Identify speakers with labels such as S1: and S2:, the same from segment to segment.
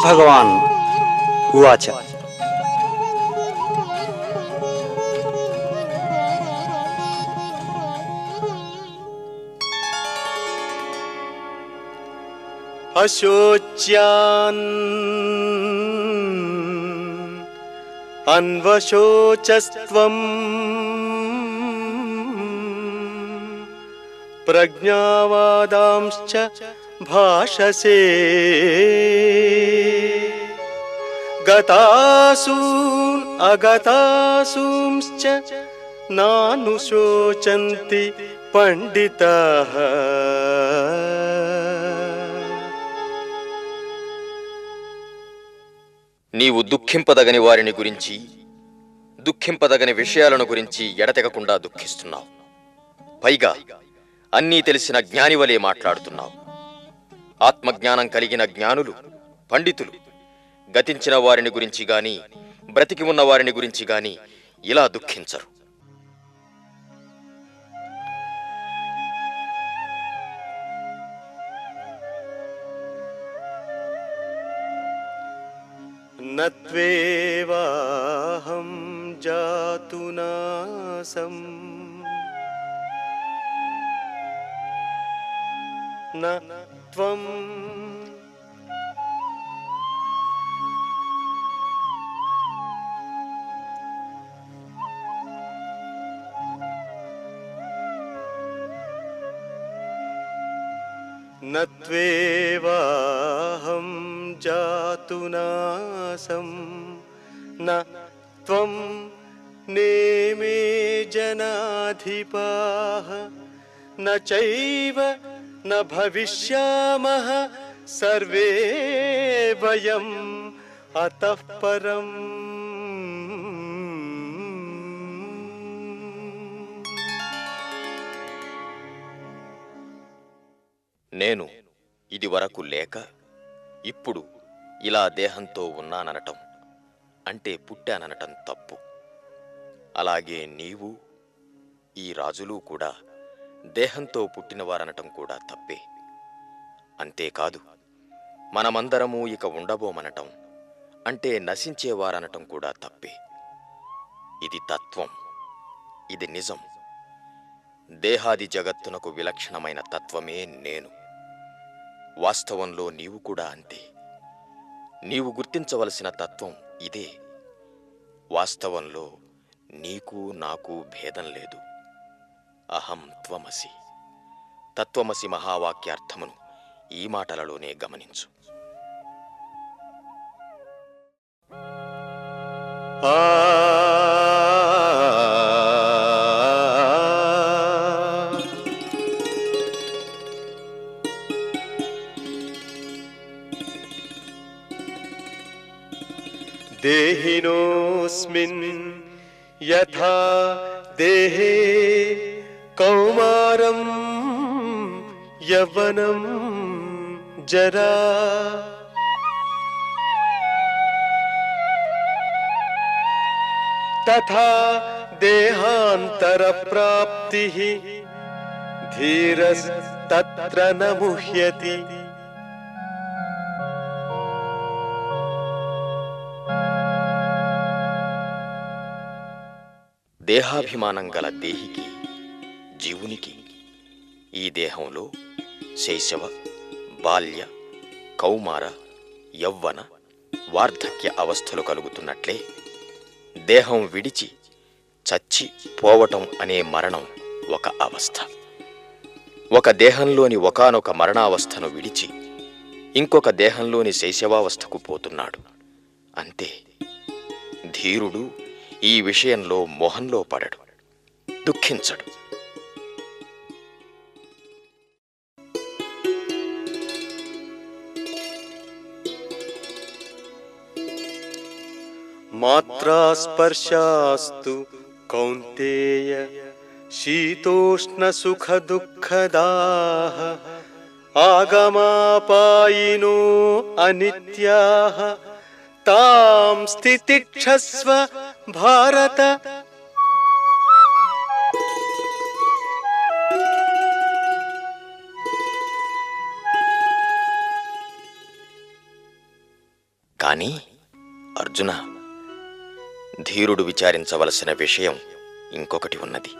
S1: श्रीभगवान् उवाच।
S2: अशोच्यान् अन्वशोचस्त्वं प्रज्ञावादांश्च भाषसे गतासून् अगतासूंश्च नानुशोचन्ति पंडिताः।
S3: నీవు దుఃఖింపదగని వారిని గురించి, దుఃఖింపదగని విషయాలను గురించి ఎడతెగకుండా దుఃఖిస్తున్నావు. పైగా అన్నీ తెలిసిన జ్ఞానివలే మాట్లాడుతున్నావు. ఆత్మజ్ఞానం కలిగిన జ్ఞానులు, పండితులు గతించిన వారిని గురించి గాని, బ్రతికి ఉన్న వారిని గురించి గాని ఇలా దుఃఖించరు.
S2: नत्वेवाहं जातुनासं न त्वं नत्वेवाहं जातुनासं न त्वं नेमे जनाधिपाः न चैव न भविष्यामः सर्वे वयं अतः परम्।
S3: నేను ఇది వరకు లేక ఇప్పుడు ఇలా దేహంతో ఉన్నాననటం అంటే పుట్టాననటం తప్పు. అలాగే నీవు, ఈ రాజులు కూడా దేహంతో పుట్టినవారనటం కూడా తప్పే. అంతేకాదు, మనమందరము ఇక ఉండబోమనటం అంటే నశించేవారనటం కూడా తప్పే. ఇది తత్వం, ఇది నిజం. దేహాది జగత్తునకు విలక్షణమైన తత్వమే నేను. వాస్తవంలో నీవు కూడా అంతే. నీవు గుర్తించవలసిన తత్వం ఇదే. వాస్తవంలో నీకు నాకు భేదం లేదు. అహం త్వమసి. తత్వమసి మహావాక్యార్థమును ఈ మాటలలోనే గమనించు.
S2: देहिनोऽस्मिन् यथा देहे कौमारं यौवनं जरा तथा देहान्तरप्राप्तिः धीरस्तत्र न मुह्यति।
S3: దేహాభిమానం గల దేహికి, జీవునికి ఈ దేహంలో శైశవ, బాల్య, కౌమార, యవ్వన, వార్ధక్య అవస్థలు కలుగుతున్నట్లే దేహం విడిచి చచ్చి పోవటం అనే మరణం ఒక అవస్థ. ఒక దేహంలోని ఒకానొక మరణావస్థను విడిచి ఇంకొక దేహంలోని శైశవావస్థకు పోతున్నాడు. అంతే. ధీరుడు ఈ విషయంలో మోహంలో పడడు, దుఃఖించడు.
S2: మాత్రాస్పర్శాస్తు కౌంతేయ శీతోష్ణ సుఖ దుఃఖదాః ఆగమాపాయినో అనిత్యాః తాం స్థితిక్షస్వ భారత.
S3: కాని అర్జున, ధీరుడు విచారించవలసిన విషయం ఇంకొకటి ఉన్నది.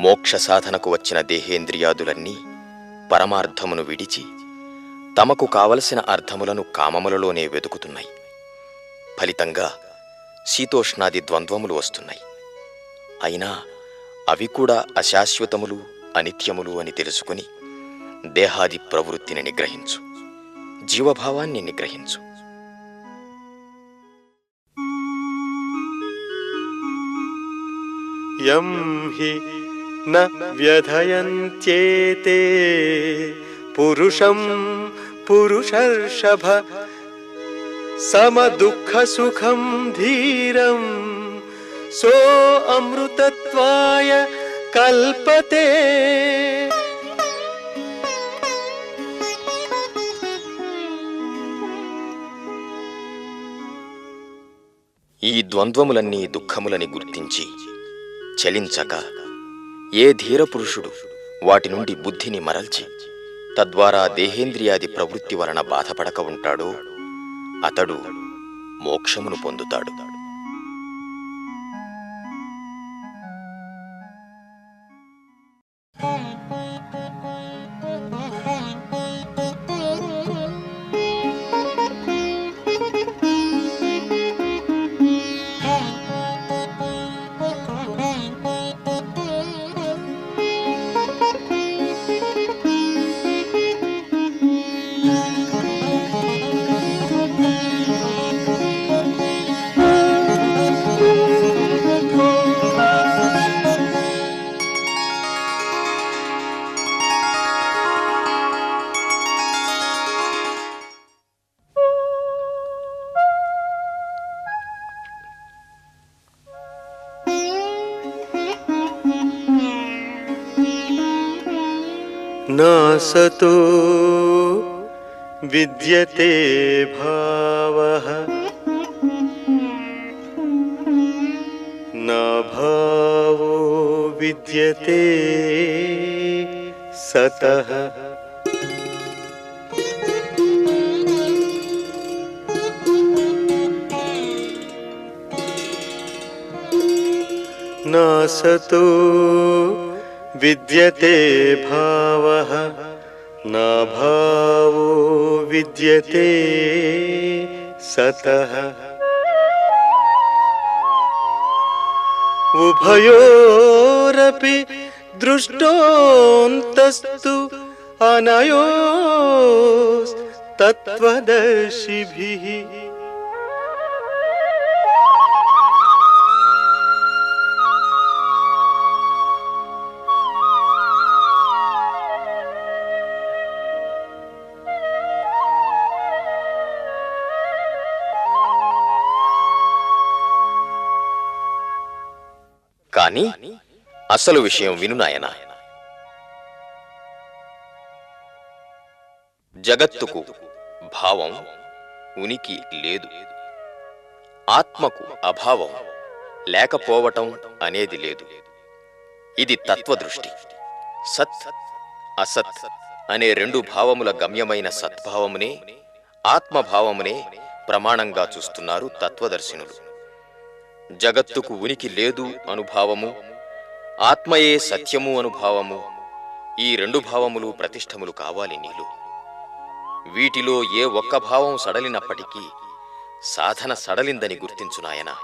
S3: మోక్ష సాధనకు వచ్చిన దేహేంద్రియాదులన్నీ పరమార్థమును విడిచి తమకు కావలసిన అర్థములను కామములలోనే వెతుకుతున్నాయి. ఫలితంగా శీతోష్ణాది ద్వంద్వములు వస్తున్నాయి. అయినా అవి కూడా అశాశ్వతములు, అనిత్యములు అని తెలుసుకుని దేహాది ప్రవృత్తిని నిగ్రహించు, జీవభావాన్ని నిగ్రహించు.
S2: యం హి న వ్యధయంత్యేతే పురుషం పురుషర్షభ సమదుఃఖ సుఖం ధీరం సో అమృతత్వాయ కల్పతే.
S3: ఈ ద్వంద్వములన్నీ దుఃఖములని గుర్తించి చలించక ఏ ధీరపురుషుడు వాటి నుండి బుద్ధిని మరల్చి తద్వారా దేహేంద్రియాది ప్రవృత్తి వలన బాధపడక ఉంటాడో అతడు మోక్షమును పొందుతాడు.
S2: నాసతో విద్యతే భావః నా భావో విద్యతే సతః. నాసతో విద్యతే భావః నా భావో విద్యతే సతః. ఉభయోరపి దృష్టోంతస్తు అనయోస్తత్వదర్శిభిః.
S3: కాని అసలు విషయం విను నాయనా. జగత్తుకు భావం, ఉనికి లేదు. ఆత్మకు అభావం, లేకపోవటం అనేది లేదు. ఇది తత్వదృష్టి. సత్ అసత్ అనే రెండు భావముల గమ్యమైన సద్భావమునే, ఆత్మభావమునే ప్రమాణంగా చూస్తున్నారు తత్వదర్శినులు. జగత్తుకు ఉనికి లేదు అనుభావము, ఆత్మయే సత్యము అనుభావము, ఈ రెండు భావములు ప్రతిష్టములు కావాలి నీలో. వీటిలో ఏ ఒక్క భావం సడలినప్పటికీ సాధన సడలిందని గుర్తించు నాయనా.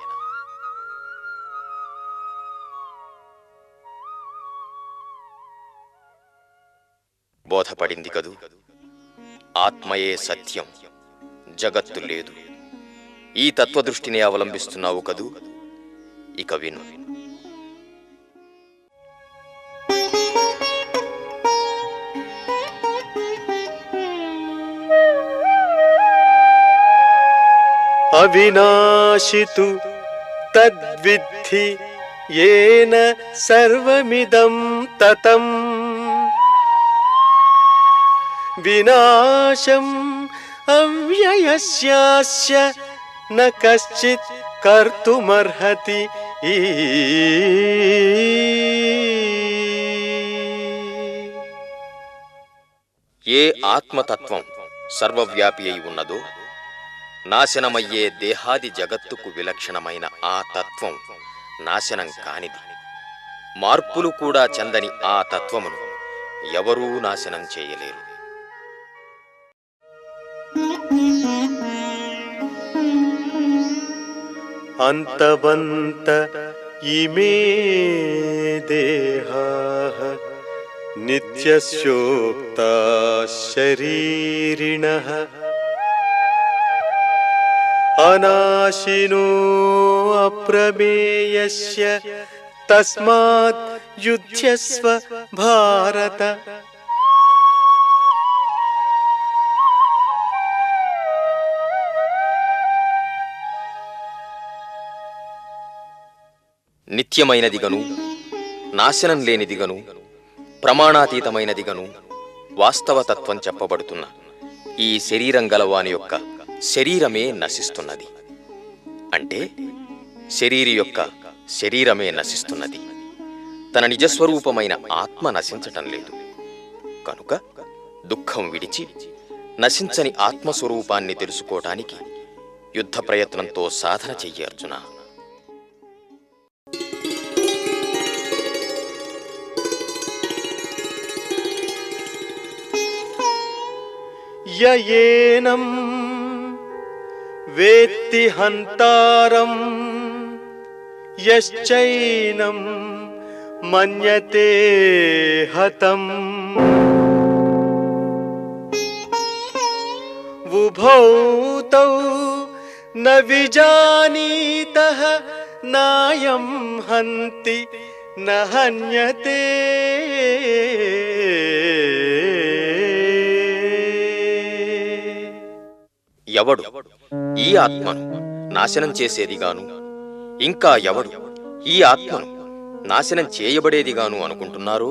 S3: బోధపడింది కదూ, ఆత్మయే సత్యం, జగత్తు లేదు. ఈ తత్వదృష్టిని అవలంబిస్తున్నావు కదూ, ఇక విను.
S2: అవినాశితు తద్విద్ధి येन सर्वमिदं ततं विनाशम् अव्ययस्यास्य न कश्चित् कर्तुमर्हति।
S3: ఏ ఆత్మతత్వం సర్వవ్యాపి అయి ఉన్నదో నాశనమయ్యే దేహాది జగత్తుకు విలక్షణమైన ఆ తత్వం నాశనం కానిది. మార్పులు కూడా చెందని ఆ తత్వమును ఎవరూ నాశనం చేయలేరు.
S2: అంతవంత ఇమే దేహాః నిత్యస్యోక్తా శరీరిణః అనాశినో అప్రమేయస్య తస్మాత్ యుధ్యస్వ భారత.
S3: నిత్యమైనదిగను, నాశనం లేనిదిగను, ప్రమాణాతీతమైనదిగను వాస్తవతత్వం చెప్పబడుతున్న ఈ శరీరం గలవాని యొక్క శరీరమే నశిస్తున్నది. అంటే శరీరి యొక్క శరీరమే నశిస్తున్నది. తన నిజస్వరూపమైన ఆత్మ నశించటం లేదు. కనుక దుఃఖం విడిచి నశించని ఆత్మస్వరూపాన్ని తెలుసుకోవటానికి యుద్ధ ప్రయత్నంతో సాధన చెయ్యి అర్జున.
S2: యయేనం వేత్తి హంతారం యశ్చైనం మన్యతే హతం ఉభౌ తౌ న విజానీతః నాయం హంతి న హన్యతే.
S3: ఎవడు ఈ ఆత్మను నాశనం చేసేదిగాను, ఇంకా ఎవడు ఈ ఆత్మను నాశనం చేయబడేదిగాను అనుకుంటున్నారో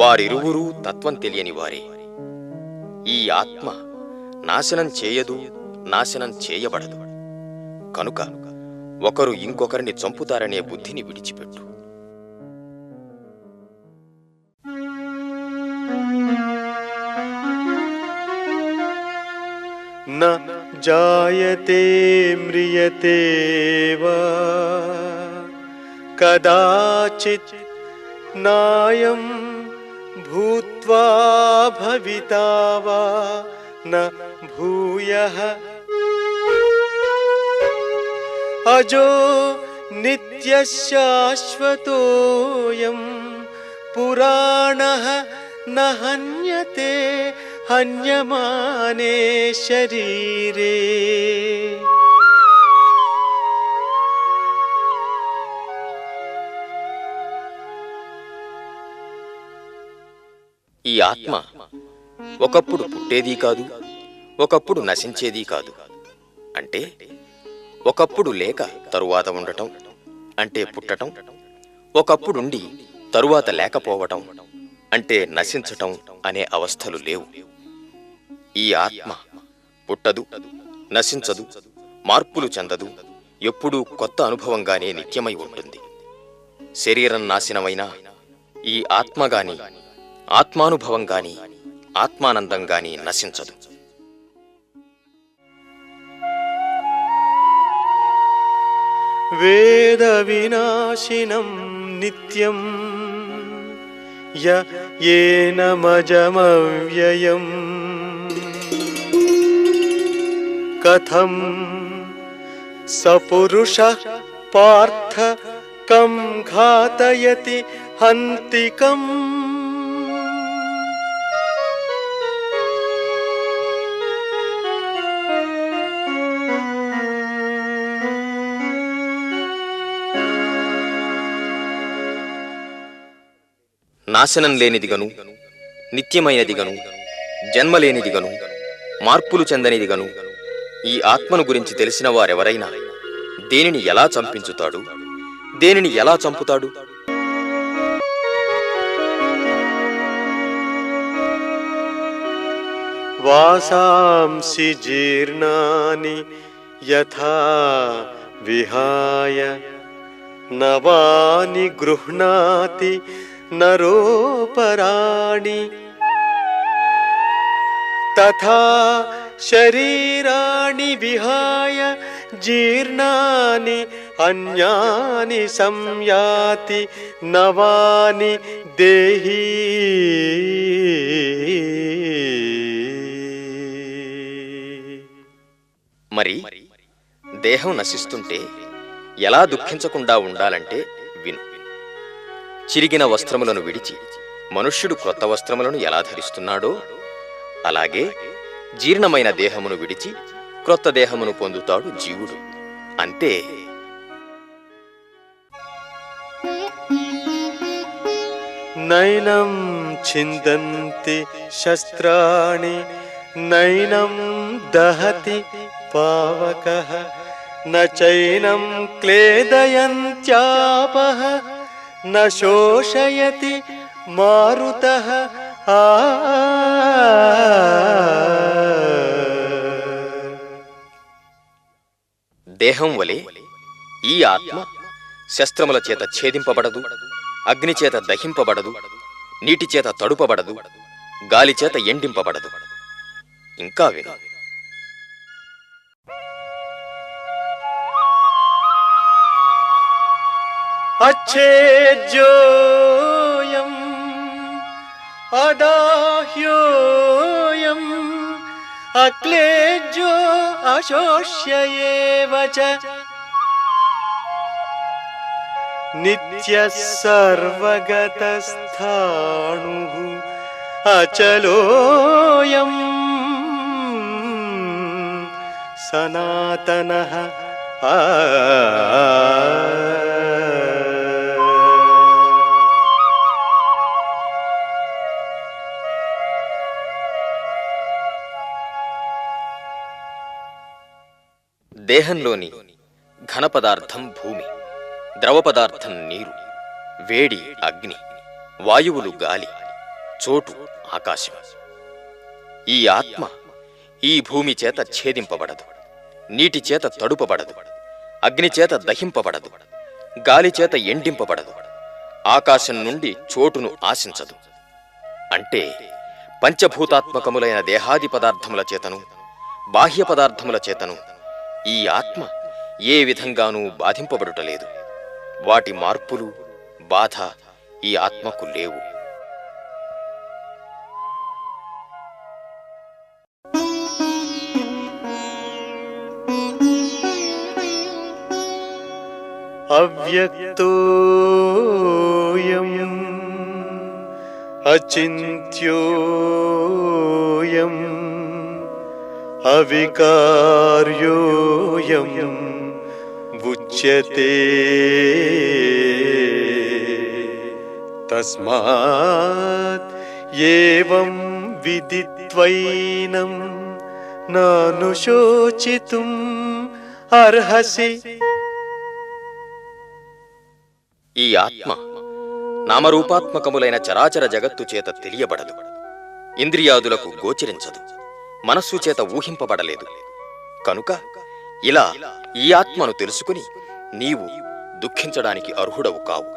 S3: వారిరువురూ తత్వం తెలియని వారే. ఈ ఆత్మ నాశనం చేయదు, నాశనం చేయబడదు. కనుక ఒకరు ఇంకొకరిని చంపుతారనే బుద్ధిని విడిచిపెట్టు.
S2: న జాయతే మ్రియతే వా కదాచిత్ నాయం భూత్వా భవితా వా న భూయః అజో నిత్యశాశ్వతోయం పురాణః న హన్యతే హన్యమానే శరీరే.
S3: ఈ ఆత్మ ఒకప్పుడు పుట్టేదీ కాదు, ఒకప్పుడు నశించేదీ కాదు. అంటే ఒకప్పుడు లేక తరువాత ఉండటం అంటే పుట్టటం, ఒకప్పుడుండి తరువాత లేకపోవటం అంటే నశించటం అనే అవస్థలు లేవు. ఈ ఆత్మ పుట్టదు, నశించదు, మార్పులు చెందదు, ఎప్పుడూ కొత్త అనుభవంగానే నిత్యమై ఉంటుంది. శరీరం నాశనమైనా ఈ ఆత్మగాని, ఆత్మానుభవంగాని, ఆత్మానందంగాని నశించదు.
S2: వేద వినాశినం నిత్యం యేనమజమవ్యయం కథం సపురుషః పార్థ కం ఘాతయతి హంతికం.
S3: నాశనం లేనిదిగను, నిత్యమైనదిగను, జన్మలేనిదిగను, మార్పులు చెందనిదిగను ఈ ఆత్మను గురించి తెలిసిన వారెవరైనా దేనిని ఎలా చంపించుతాడు, దేనిని ఎలా చంపుతాడు?
S2: వాసాంసి జీర్ణాని యథా విహాయ నవాని గృహ్ణాతి నరోపరాణి తథా శరీరాణి విహాయ జీర్ణాని అన్యాని సంయాతి నవాని దేహి.
S3: మరి దేహం నశిస్తుంటే ఎలా దుఃఖించకుండా ఉండాలంటే విను. చిరిగిన వస్త్రములను విడిచి మనుష్యుడు క్రొత్త వస్త్రములను ఎలా ధరిస్తున్నాడో అలాగే జీర్ణమైన దేహమును విడిచి క్రొత్త దేహమును పొందుతాడు జీవుడు. అంతే.
S2: నైనం ఛిందంతి శస్త్రాణి నైనం దహతి పావకః న చైనం క్లేదయంత్యాపః న శోషయతి మారుతః.
S3: దేహం వలె ఈ ఆత్మ శస్త్రముల చేత ఛేదింపబడదు, అగ్ని చేత దహింపబడదు, నీటి చేత తడుపబడదు, గాలి చేత ఎండింపబడదు. ఇంకా విను.
S2: అచ్ఛేద్యోయం అదాహ్యోయం అక్లేజ్యో అశోష్య ఏవ చ నిత్యః సర్వగతస్థాణుః అచలోయం సనాతనః.
S3: దేహంలోని ఘన పదార్థం భూమి, ద్రవ పదార్థం నీరు, వేడి అగ్ని, వాయువులు గాలి, చోటు ఆకాశం. ఈ ఆత్మ ఈ భూమి చేత ఛేదింపబడదు, నీటి చేత తడుపబడదు, అగ్ని చేత దహింపబడదు, గాలి చేత ఎండింపబడదు, ఆకాశం నుండి చోటును ఆశించదు. అంటే పంచభూతాత్మకములైన దేహాది పదార్థముల చేతను బాహ్య పదార్థముల చేతను ఈ ఆత్మ ఏ విధంగానూ బాధింపబడుటలేదు. వాటి మార్పులు బాధ ఈ ఆత్మకు లేవు.
S2: అవ్యక్తోయం అచింత్యోయం అవికార్యోయం ఉచ్యతే. తస్మాత్ ఏవం విదిత్వైనం నానుశోచితుం అర్హసి.
S3: ఈ ఆత్మ నామరూపాత్మకములైన చరాచర జగత్తు చేత తెలియబడదు, ఇంద్రియాదులకు గోచరించదు, మనస్సు చేత ఊహింపబడలేదు. కనుక ఇలా ఈ ఆత్మను తెలుసుకుని నీవు దుఃఖించడానికి అర్హుడవు కావు.